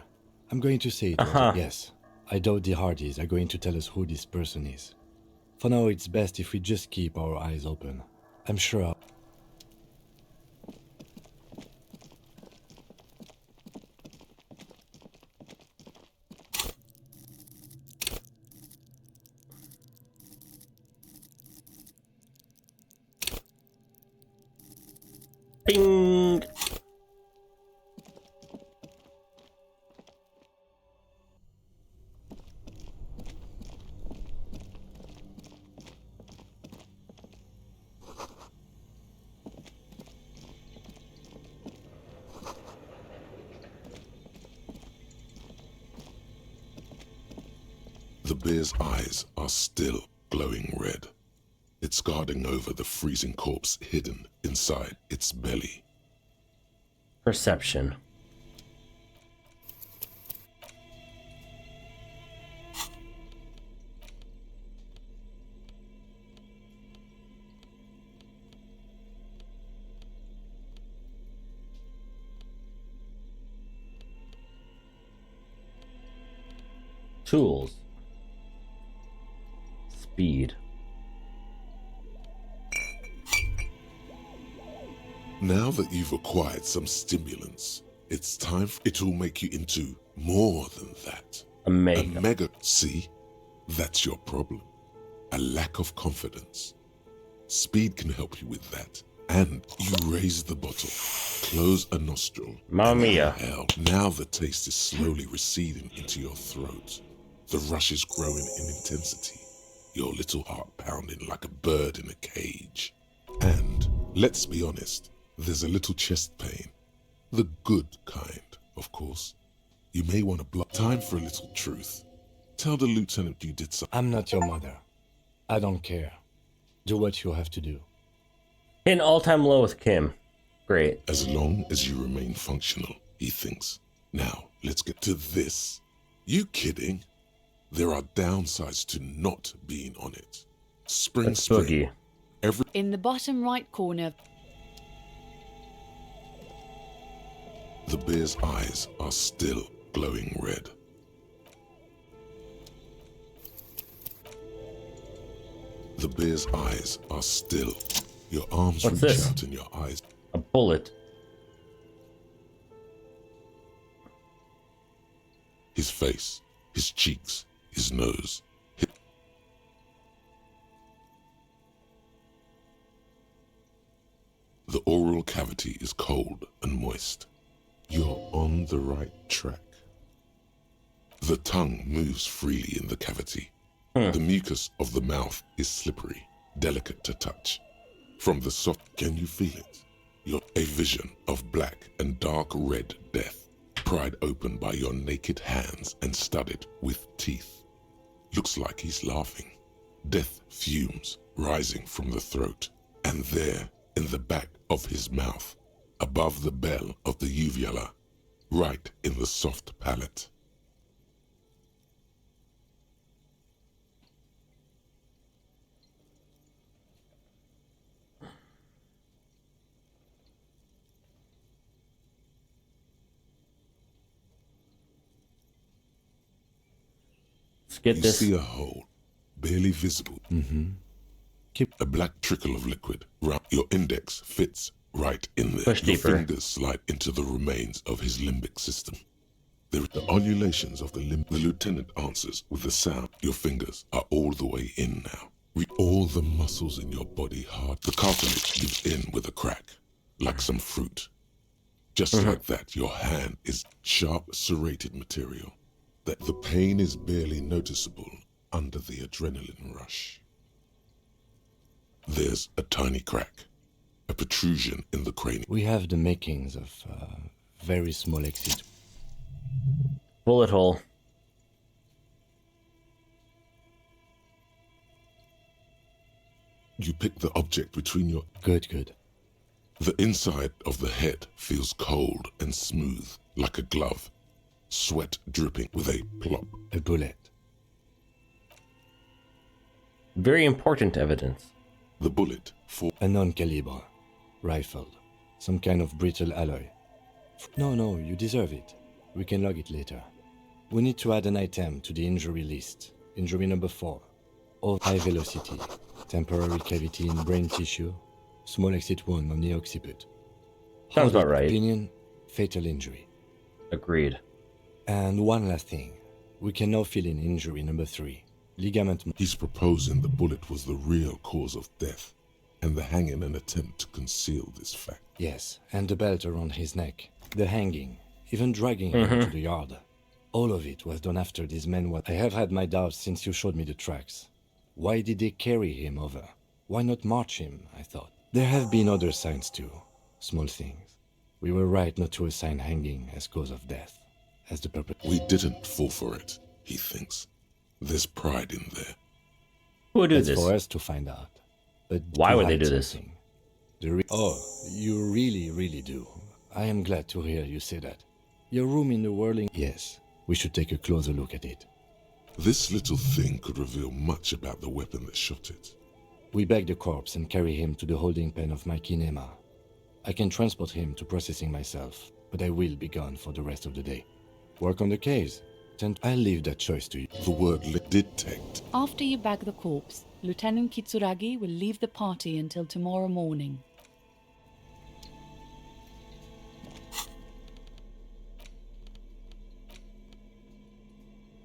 I'm going to say it was a guess. I doubt the Hardys are going to tell us who this person is. For now, it's best if we just keep our eyes open. I'm sure Bing! The bear's eyes are still glowing red. It's guarding over the freezing corpse hidden inside its belly. Perception. Tools. Speed. Now that you've acquired some stimulants, it's time it will make you into more than that. A mega. A mega. See? That's your problem. A lack of confidence. Speed can help you with that. And you raise the bottle, close a nostril. Mamma mia. Hell, now the taste is slowly receding into your throat. The rush is growing in intensity. Your little heart pounding like a bird in a cage. And, let's be honest, there's a little chest pain. The good kind, of course. You may want to block. Time for a little truth. Tell the lieutenant you did something. I'm not your mother. I don't care. Do what you have to do. Hit an all-time low with Kim. Great. As long as you remain functional, he thinks. Now, let's get to this. You kidding? There are downsides to not being on it. Spring. In the bottom right corner. The bear's eyes are still glowing red. The bear's eyes are still. Your arms reach out and your eyes. A bullet. His face, his cheeks, his nose. The oral cavity is cold and moist. You're on the right track. The tongue moves freely in the cavity. The mucus of the mouth is slippery, delicate to touch. From the soft, can you feel it? You're a vision of black and dark red death, pried open by your naked hands and studded with teeth. Looks like he's laughing. Death fumes rising from the throat, and there, in the back of his mouth, above the bell of the uvula, right in the soft palate. Get this. You see a hole, barely visible. Keep a black trickle of liquid. Your index fits right in there. Push your deeper. fingers slide into the remains of his limbic system. There are the ululations of the limb. The lieutenant answers with a sound. Your fingers are all the way in now. All the muscles in your body hard. The cartilage gives in with a crack, like some fruit. Just like that, your hand is sharp, serrated material. That the pain is barely noticeable under the adrenaline rush. There's a tiny crack, a protrusion in the cranium. We have the makings of very small exit. Bullet hole. You pick the object between your... Good. The inside of the head feels cold and smooth, like a glove. Sweat dripping with a plop. A bullet. Very important evidence. The bullet for... A non-caliber. Rifled. Some kind of brittle alloy. No, you deserve it. We can log it later. We need to add an item to the injury list. Injury number 4. All high velocity. Temporary cavity in brain tissue. Small exit wound on the occiput. Sounds about right. Opinion, fatal injury. Agreed. And one last thing. We can now fill in injury number 3. Ligament... He's proposing the bullet was the real cause of death, and the hanging an attempt to conceal this fact. Yes, and the belt around his neck. The hanging. Even dragging him to the yard. All of it was done after these men were... I have had my doubts since you showed me the tracks. Why did they carry him over? Why not march him, I thought. There have been other signs too. Small things. We were right not to assign hanging as cause of death. As the purpose. We didn't fall for it, he thinks. There's pride in there. Who would do It's this? for us to find out. But why to would they hide do this? something. You really do. I am glad to hear you say that. Your room in the whirling... Yes, we should take a closer look at it. This little thing could reveal much about the weapon that shot it. We bag the corpse and carry him to the holding pen of my kinema. I can transport him to processing myself, but I will be gone for the rest of the day. Work on the case. I'll leave that choice to you. The word detect. After you bag the corpse, Lieutenant Kitsuragi will leave the party until tomorrow morning.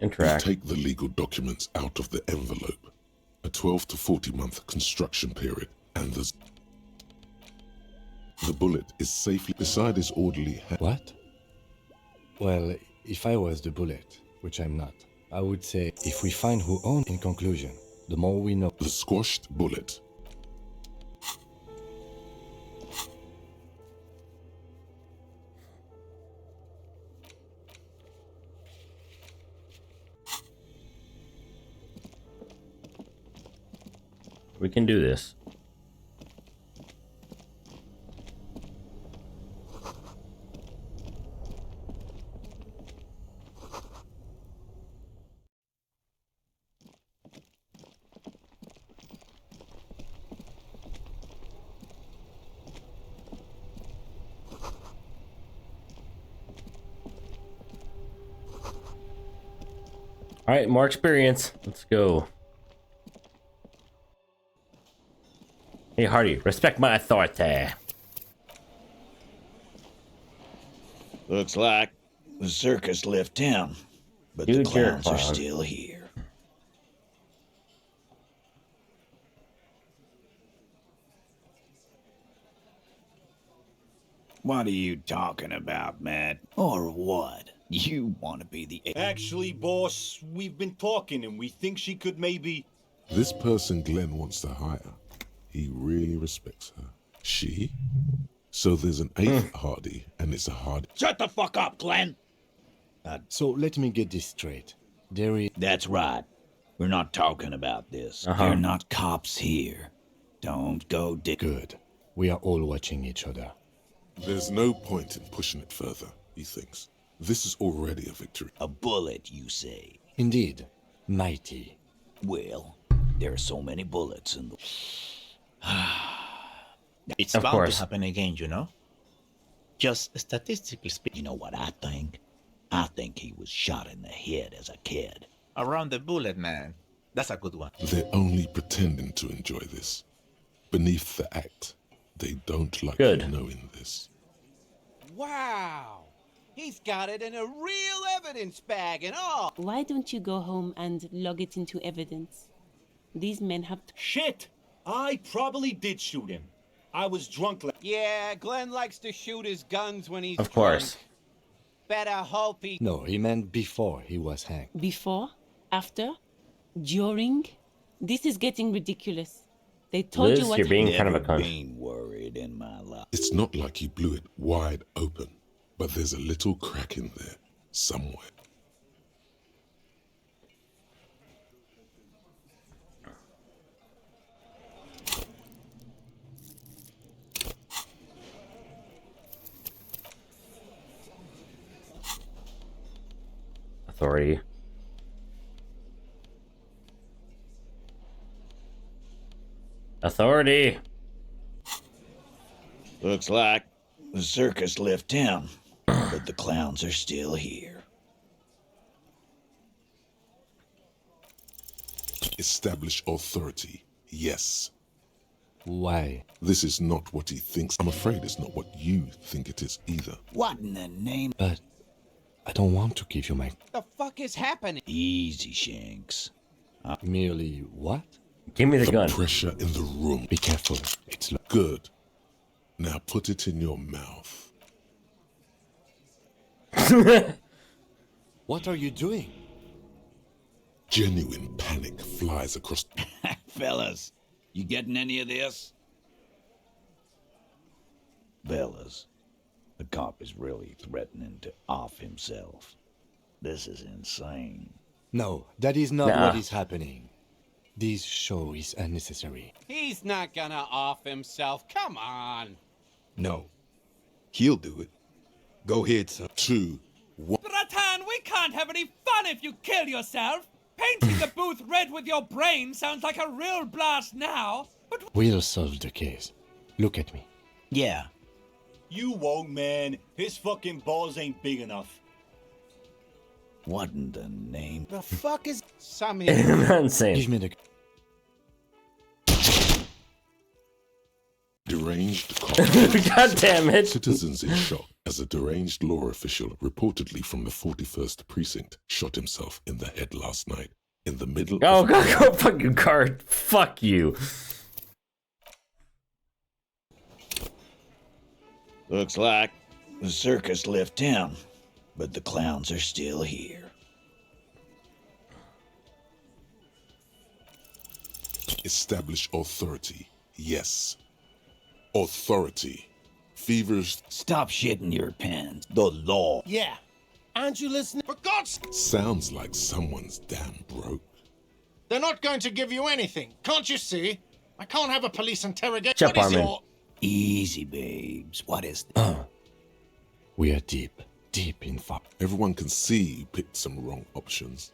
Interact. You take the legal documents out of the envelope. A 12 to 40-month construction period, and the bullet is safely beside his orderly hand. What? Well, if I was the bullet, which I'm not, I would say if we find who owns, in conclusion, the more we know. The squashed bullet. We can do this. All right, more experience. Let's go. Hey, Hardy, respect my authority. Looks like the circus left town, but You the jerk clowns are clown. still here. What are you talking about, Matt? Or what? You want to be the... Actually, boss, we've been talking and we think she could maybe... This person Glenn wants to hire, he really respects her. She? So there's an eighth Hardy, and it's a Hardy. Shut the fuck up, Glenn! So let me get this straight. There is... That's right. We're not talking about this. They're not cops here. Don't go dick... Good. We are all watching each other. There's no point in pushing it further, he thinks. This is already a victory. A bullet, you say? Indeed. Mighty. Well, there are so many bullets in the... It's Of bound course. to happen again, you know? Just statistically speaking. You know what I think? I think he was shot in the head as a kid. Around the bullet, man. That's a good one. They're only pretending to enjoy this. Beneath the act, they don't like Good. you knowing this. Wow! He's got it in a real evidence bag and all! Why don't you go home and log it into evidence? These men have... Shit! I probably did shoot him. I was drunk. Yeah, Glenn likes to shoot his guns when he's Of course. drunk. Better hope he... No, he meant before he was hanged. Before? After? During? This is getting ridiculous. They told Liz, you what... you're being kind of a Never cunt. been worried in my life. It's not like he blew it wide open, but there's a little crack in there, somewhere. Authority. Authority. Looks like the circus left town, but the clowns are still here. Establish authority, yes. Why? This is not what he thinks. I'm afraid it's not what you think it is either. What in the name? But I don't want to give you my... The fuck is happening? Easy, Shanks. Merely what? Give me the The gun. pressure in the room. Be careful. It's... Good. Now put it in your mouth. What are you doing? Genuine panic flies across... Fellas, you getting any of this? Fellas, the cop is really threatening to off himself. This is insane. No, that is not Nah. what is happening. This show is unnecessary. He's not gonna off himself. Come on. No. He'll do it. Go ahead, son. 2, 1. Bratan, we can't have any fun if you kill yourself. Painting the booth red with your brain sounds like a real blast now, but... We'll solve the case. Look at me. Yeah. You won't, man. His fucking balls ain't big enough. What in the name? The fuck is... Sammy... Insane. Give me the... Deranged cop. God damn it. Citizens in shock as a deranged law official, reportedly from the 41st precinct, shot himself in the head last night in the middle Oh, of... go fuck you, card. Fuck you. Looks like the circus left town, but the clowns are still here. Establish authority, yes. Authority. Fevers Stop shitting your pants. The law. Yeah. Aren't you listening? For God's... sounds like someone's damn broke. They're not going to give you anything. Can't you see? I can't have a police interrogation. Shut up, Armin. Easy, babes. What is this? We are deep in far. Everyone can see you picked some wrong options.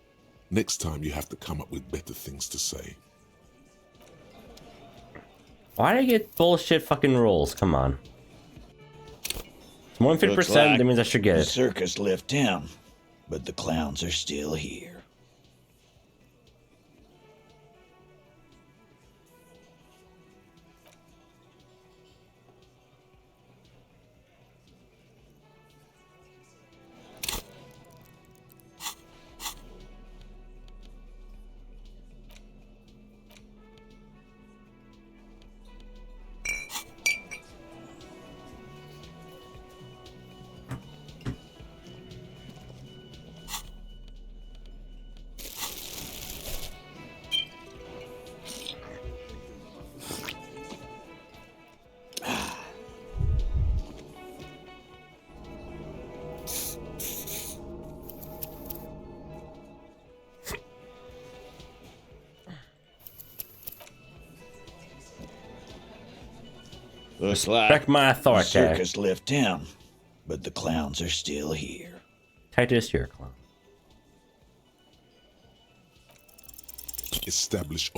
Next time you have to come up with better things to say. Why did I get bullshit fucking rolls? Come on. It's more than 50%, like that means I should get it. The circus left town, but the clowns are still here. Looks like Back my authority. the circus left town, but the clowns are still here. Titus, you're a clown. Establish.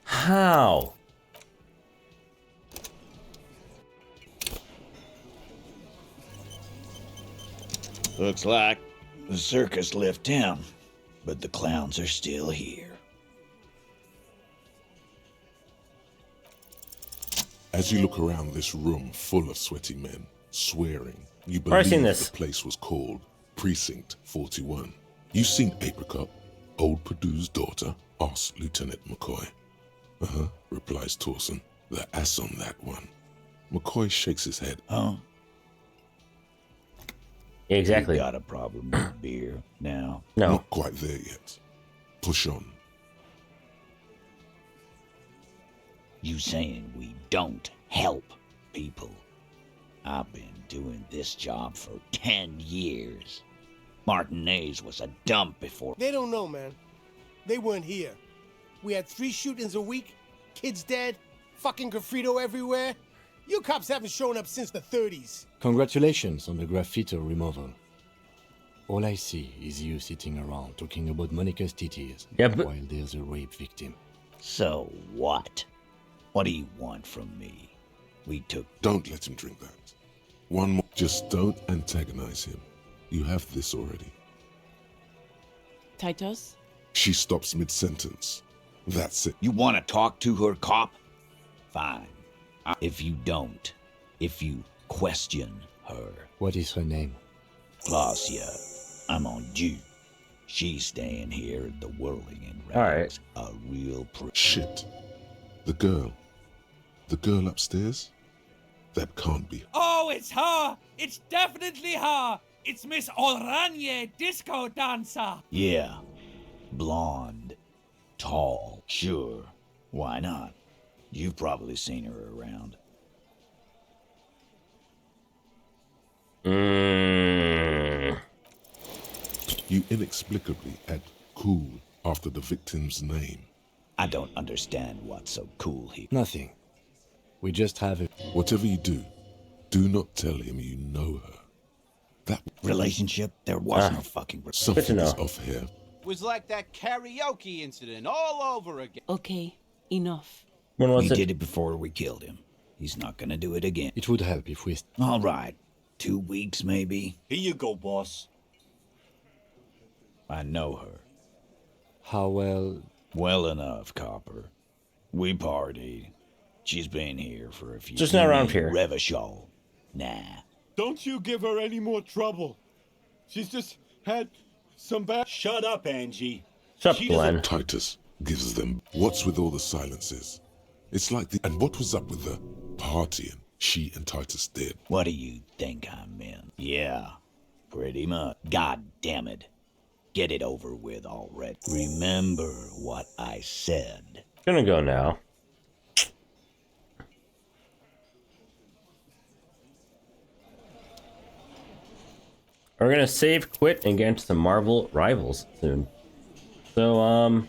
How? Looks like the circus left town, but the clowns are still here. As you look around this room full of sweaty men, swearing, you I've seen believe this. the place was called Precinct 41. You seen Apricot, old Purdue's daughter? Asks Lieutenant McCoy. Uh-huh, replies Torson. The ass on that one. McCoy shakes his head. Oh? Yeah, exactly. You got a problem with beer now? No. Not quite there yet. Push on. You saying we don't help people? I've been doing this job for 10 years. Martinez was a dump before. They don't know, man. They weren't here. We had 3 shootings a week, kids dead, fucking graffito everywhere. You cops haven't shown up since the 30s. Congratulations on the graffito removal. All I see is you sitting around talking about Monica's titties while there's a rape victim. So what? What do you want from me? We took... Don't let him drink that. One more. Just don't antagonize him. You have this already. Titus? She stops mid-sentence. That's it. You want to talk to her, cop? Fine. If you don't, if you question her... What is her name? Claudia. I'm on due. She's staying here at the Whirling in Rags. A real Shit. The girl. The girl upstairs? That can't be. Oh, it's her! It's definitely her! It's Miss Oranje, disco dancer! Yeah. Blonde. Tall. Sure. Why not? You've probably seen her around. You inexplicably add cool after the victim's name. I don't understand what's so cool here. Nothing. We just have it. Whatever you do, do not tell him you know her. That relationship? There was no fucking something is off here. Was like that karaoke incident all over again. Okay, enough. We did it before we killed him. He's not gonna do it again. It would help if we... All right. 2 weeks, maybe? Here you go, boss. I know her. How well? Well enough, Copper. We partied. She's been here for a few... Just not around here. Revachol. Nah. Don't you give her any more trouble. She's just had some bad... Shut up, Angie. Shut up, Glenn. Titus gives them... What's with all the silences? It's like the... And what was up with the partying she and Titus did? What do you think I'm in? Yeah, pretty much. God damn it. Get it over with already. Remember what I said. Gonna go now. We're gonna save, quit, and get into some Marvel Rivals soon. So,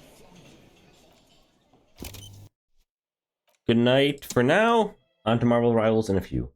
good night for now. On to Marvel Rivals in a few.